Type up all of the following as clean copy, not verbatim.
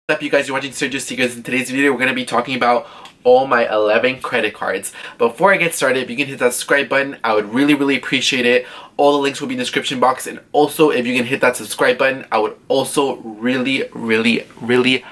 What's up, you guys? You're watching Sergio's Secrets. In today's video, we're going to be talking about all my 11 credit cards. Before I get started, if you can hit that subscribe button, I would really appreciate it. All the links will be in the description box, and also if you can hit that subscribe button, I would also really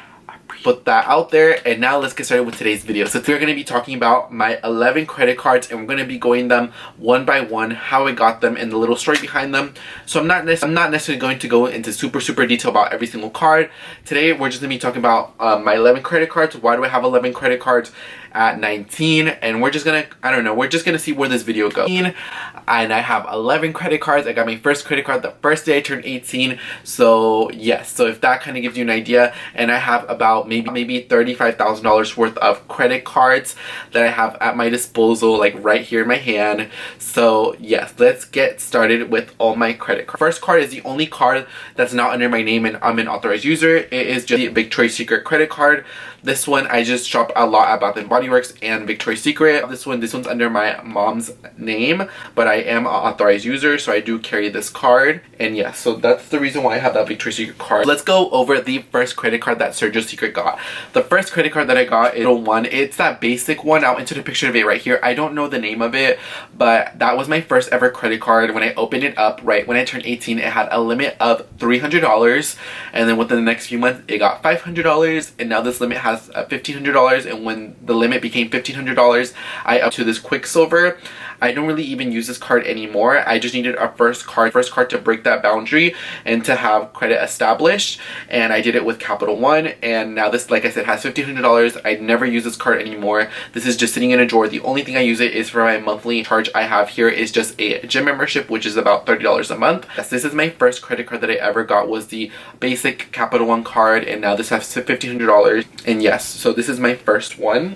put that out there. And now let's get started with today's video. So we're going to be talking about my 11 credit cards, and we're going to be going them one by one, how I got them and the little story behind them. So I'm not necessarily going to go into super detail about every single card. Today we're just going to be talking about my 11 credit cards. Why do I have 11 credit cards at 19? And we're just gonna, I don't know, we're just gonna see where this video goes. And I have 11 credit cards. I got my first credit card the first day I turned 18. So yes, so if that kind of gives you an idea. And I have about maybe $35,000 worth of credit cards that I have at my disposal, like right here in my hand. So yes, let's get started with all my credit cards. First card is the only card that's not under my name and I'm an authorized user. It is just the Victoria's Secret credit card. This one I just shop a lot at Bath & Body Works and Victoria's Secret. This one's under my mom's name, but I am an authorized user, so I do carry this card. And yeah, so that's the reason why I have that Victoria's Secret card. Let's go over the first credit card that Sergio's Secret got. The first credit card that I got is one. It's that basic one. I'll enter the picture of it right here. I don't know the name of it, but that was my first ever credit card. When I opened it up, right when I turned 18, it had a limit of $300, and then within the next few months, it got $500, and now this limit has $1,500. And when the limit became $1,500, I upped to this Quicksilver. I don't really even use this card anymore. I just needed a first card to break that boundary and to have credit established, and I did it with Capital One. And now this, like I said, has $1,500. I never use this card anymore. This is just sitting in a drawer. The only thing I use it is for my monthly charge. I have here is just a gym membership, which is about $30 a month. Yes, this is my first credit card that I ever got, was the basic Capital One card, and now this has $1,500. And yes, so this is my first one.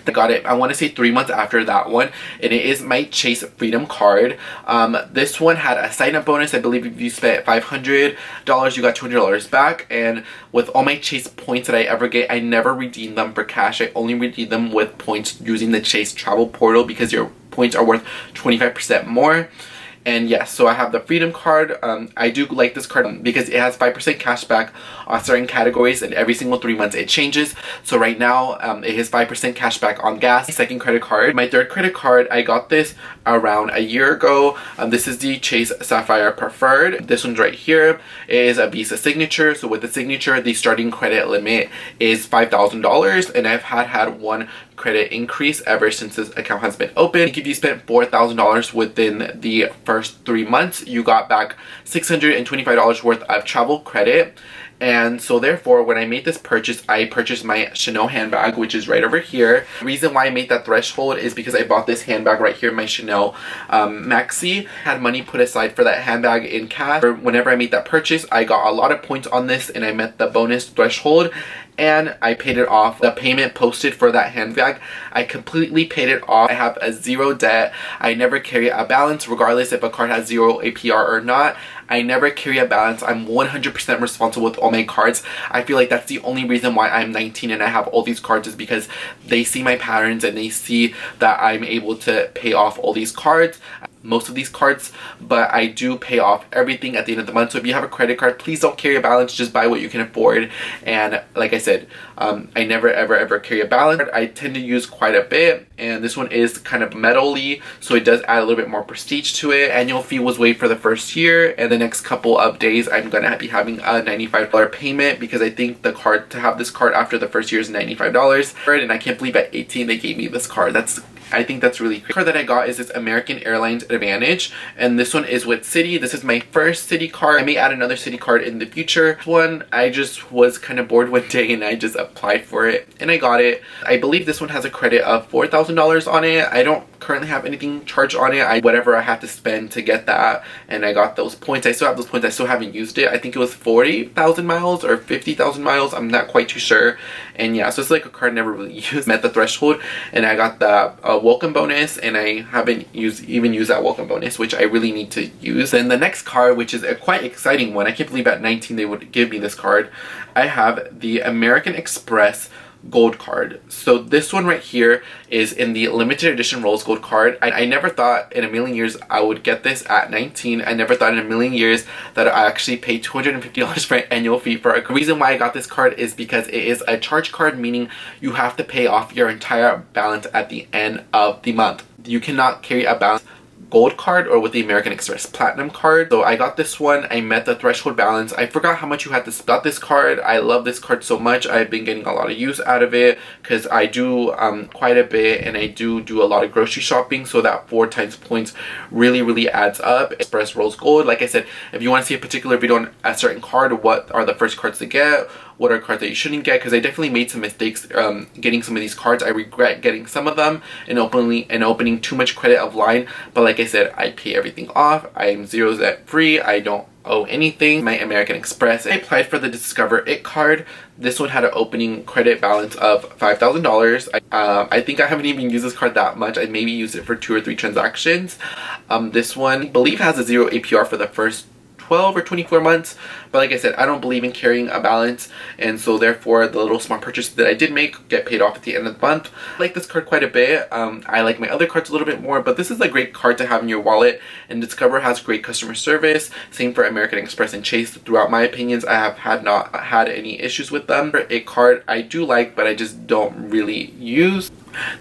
I got it, I want to say 3 months after that one, and it is my Chase Freedom card. This one had a sign-up bonus. I believe if you spent $500, you got $200 back. And with all my Chase points that I ever get, I never redeem them for cash. I only redeem them with points using the Chase travel portal, because your points are worth 25% more. And yes, so I have the Freedom card. I do like this card because it has 5% cash back on certain categories, and every single 3 months it changes. So right now, it has 5% cash back on gas. Second credit card. My third credit card, I got this around a year ago. This is the Chase Sapphire Preferred. This one's right here. It is a Visa signature. So with the signature, the starting credit limit is $5,000, and I've had one credit increase ever since this account has been open. If you spent $4,000 within the first 3 months, you got back $625 worth of travel credit. And so therefore, when I made this purchase, I purchased my Chanel handbag, which is right over here. The reason why I made that threshold is because I bought this handbag right here, my Chanel Maxi. Had money put aside for that handbag in cash. Whenever I made that purchase, I got a lot of points on this, and I met the bonus threshold, and I paid it off. The payment posted for that handbag, I completely paid it off. I have a zero debt. I never carry a balance, regardless if a card has 0 APR or not. I never carry a balance. I'm 100% responsible with all my cards. I feel like that's the only reason why I'm 19 and I have all these cards, is because they see my patterns and they see that I'm able to pay off all these cards, most of these cards, but I do pay off everything at the end of the month. So if you have a credit card, please don't carry a balance. Just buy what you can afford. And like I said, I never ever carry a balance. I tend to use quite a bit, and this one is kind of metal-y, so it does add a little bit more prestige to it. Annual fee was waived for the first year, and the next couple of days I'm gonna be having a $95 payment, because I think the card, to have this card after the first year, is $95. And I can't believe at 18 they gave me this card. I think that's really great. The card that I got is this American Airlines Advantage, and this one is with CITI. This is my first CITI card. I may add another CITI card in the future. This one, I just was kind of bored one day and I just applied for it and I got it. I believe this one has a credit of $4,000 on it. I don't currently have anything charged on it. Whatever I have to spend to get that, and I got those points. I still have those points. I still haven't used it. I think it was 40,000 miles or 50,000 miles. I'm not quite too sure. And yeah, so it's like a card I never really used. Met the threshold, and I got the welcome bonus, and I haven't even used that welcome bonus, which I really need to use. And the next card, which is a quite exciting one, I can't believe at 19 they would give me this card. I have the American Express gold card. So this one right here is in the limited edition rose gold card. I never thought in a million years I would get this at 19. I never thought in a million years that I actually paid $250 for an annual fee for it. The reason why I got this card is because it is a charge card, meaning you have to pay off your entire balance at the end of the month. You cannot carry a balance gold card or with the American Express Platinum card. So I got this one. I met the threshold balance. I forgot how much you had to spend this card. I love this card so much. I've been getting a lot of use out of it because I do quite a bit, and I do a lot of grocery shopping, so that 4 times points really adds up. Express Rose Gold. Like I said, if you want to see a particular video on a certain card, what are the first cards to get, what are cards that you shouldn't get, because I definitely made some mistakes getting some of these cards. I regret getting some of them and opening too much credit of line. But like I said, I pay everything off. I'm 0 debt free. I don't owe anything. My American Express. I applied for the Discover It card. This one had an opening credit balance of $5,000. I think I haven't even used this card that much. I maybe used it for 2 or 3 transactions. This one, I believe, has a 0 APR for the first 12 or 24 months, but like I said, I don't believe in carrying a balance, and so therefore the little small purchases that I did make get paid off at the end of the month. I like this card quite a bit. I like my other cards a little bit more, but this is a great card to have in your wallet, and Discover has great customer service. Same for American Express and Chase. Throughout my opinions, I have not had any issues with them. A card I do like, but I just don't really use.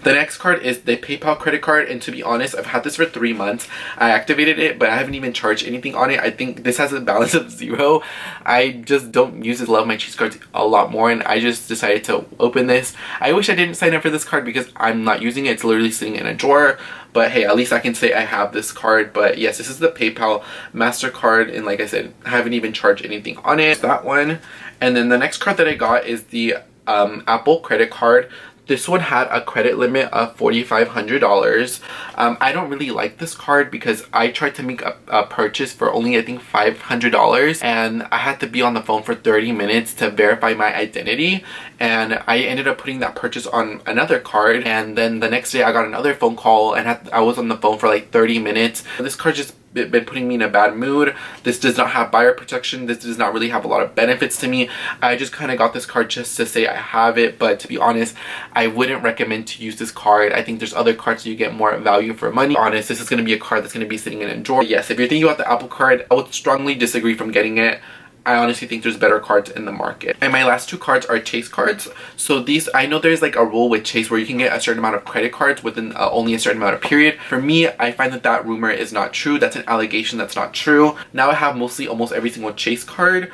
The next card is the PayPal credit card, and to be honest, I've had this for 3 months. I activated it, but I haven't even charged anything on it. I think this has a balance of 0. I just don't use this. Love my Chase cards a lot more, and I just decided to open this. I wish I didn't sign up for this card because I'm not using it. It's literally sitting in a drawer. But hey, at least I can say I have this card. But yes, this is the PayPal MasterCard, and like I said, I haven't even charged anything on it. That one. And then the next card that I got is the Apple credit card. This one had a credit limit of $4,500. I don't really like this card because I tried to make a purchase for only, I think, $500, and I had to be on the phone for 30 minutes to verify my identity, and I ended up putting that purchase on another card, and then the next day I got another phone call, and I was on the phone for like 30 minutes. This card just been putting me in a bad mood. This does not have buyer protection. This does not really have a lot of benefits to me. I just kind of got this card just to say I have it, but to be honest, I wouldn't recommend to use this card. I think there's other cards you get more value for money. Honest, this is going to be a card that's going to be sitting in a drawer. Yes, if you're thinking about the Apple card, I would strongly disagree from getting it. I honestly think there's better cards in the market. And my last 2 cards are Chase cards. So these, I know there's like a rule with Chase where you can get a certain amount of credit cards within only a certain amount of period. For me, I find that rumor is not true. That's an allegation that's not true. Now I have almost every single Chase card.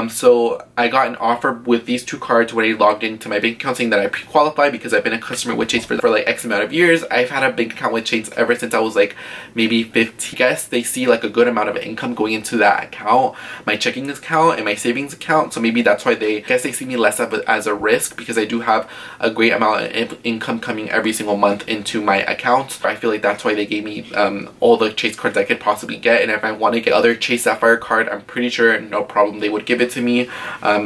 So I got an offer with these 2 cards when I logged into my bank account saying that I pre-qualify because I've been a customer with Chase for like X amount of years. I've had a bank account with Chase ever since I was like maybe 15. I guess they see like a good amount of income going into that account, my checking account and my savings account, so maybe that's why they see me less of as a risk, because I do have a great amount of income coming every single month into my account. I feel like that's why they gave me all the Chase cards I could possibly get, and if I want to get other Chase Sapphire card, I'm pretty sure no problem they would give it to me,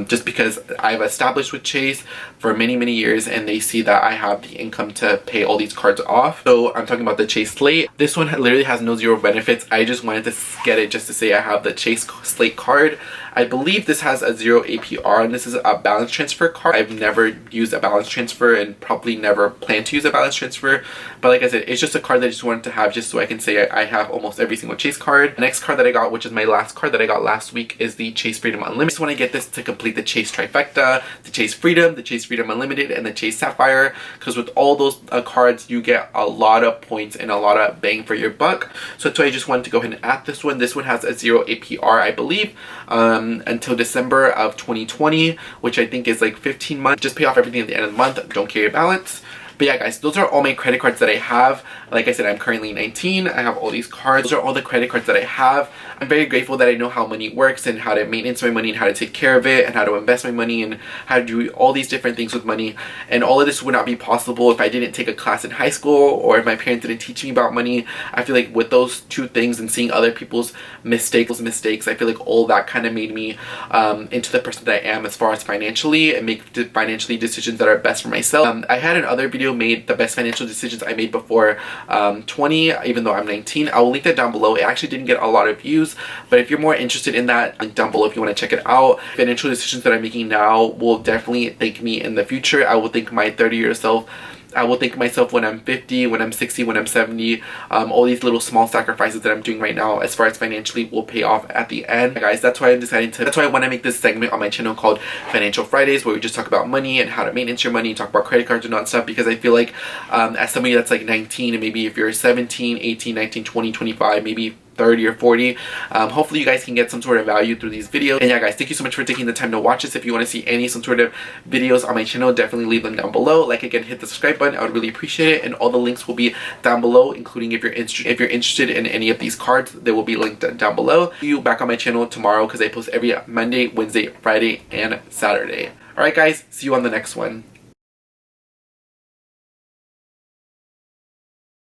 just because I've established with Chase for many years and they see that I have the income to pay all these cards off. So I'm talking about the Chase SLATE. This one literally has no 0 benefits. I just wanted to get it just to say I have the Chase SLATE card. I believe this has a 0 APR, and this is a balance transfer card. I've never used a balance transfer and probably never plan to use a balance transfer, but like I said, it's just a card that I just wanted to have just so I can say I have almost every single Chase card. The next card that I got, which is my last card that I got last week, is the Chase Freedom Unlimited. I just want to get this to complete the Chase trifecta, the Chase Freedom, the Chase Freedom Unlimited, and the Chase Sapphire, because with all those cards you get a lot of points and a lot of bang for your buck. So that's why I just wanted to go ahead and add this one. This one has a 0 APR, I believe, until December of 2020, which I think is like 15 months. Just pay off everything at the end of the month. Don't carry a balance. But yeah, guys, those are all my credit cards that I have. Like I said, I'm currently 19. I have all these cards. Those are all the credit cards that I have. I'm very grateful that I know how money works and how to maintenance my money and how to take care of it and how to invest my money and how to do all these different things with money. And all of this would not be possible if I didn't take a class in high school or if my parents didn't teach me about money. I feel like with those 2 things and seeing other people's mistakes, I feel like all that kind of made me into the person that I am as far as financially, and make financially decisions that are best for myself. I had in other videos video made the best financial decisions I made before 20, even though I'm 19. I will link that down below. It actually didn't get a lot of views, but if you're more interested in that, link down below if you want to check it out. Financial decisions that I'm making now will definitely thank me in the future. I will thank my 30-year self. I will thank myself when I'm 50, when I'm 60, when I'm 70. All these little small sacrifices that I'm doing right now as far as financially will pay off at the end. Guys, that's why I want to make this segment on my channel called Financial Fridays, where we just talk about money and how to manage your money, talk about credit cards and all that stuff, because I feel like as somebody that's like 19, and maybe if you're 17, 18, 19, 20, 25, maybe 30 or 40, hopefully you guys can get some sort of value through these videos. And yeah guys, thank you so much for taking the time to watch this. If you want to see some sort of videos on my channel, definitely leave them down below. Like, again, hit the subscribe button. I would really appreciate it, and all the links will be down below, including if you're interested in any of these cards, they will be linked down below. See you back on my channel tomorrow, because I post every Monday, Wednesday, Friday, and Saturday. Alright guys, see you on the next one.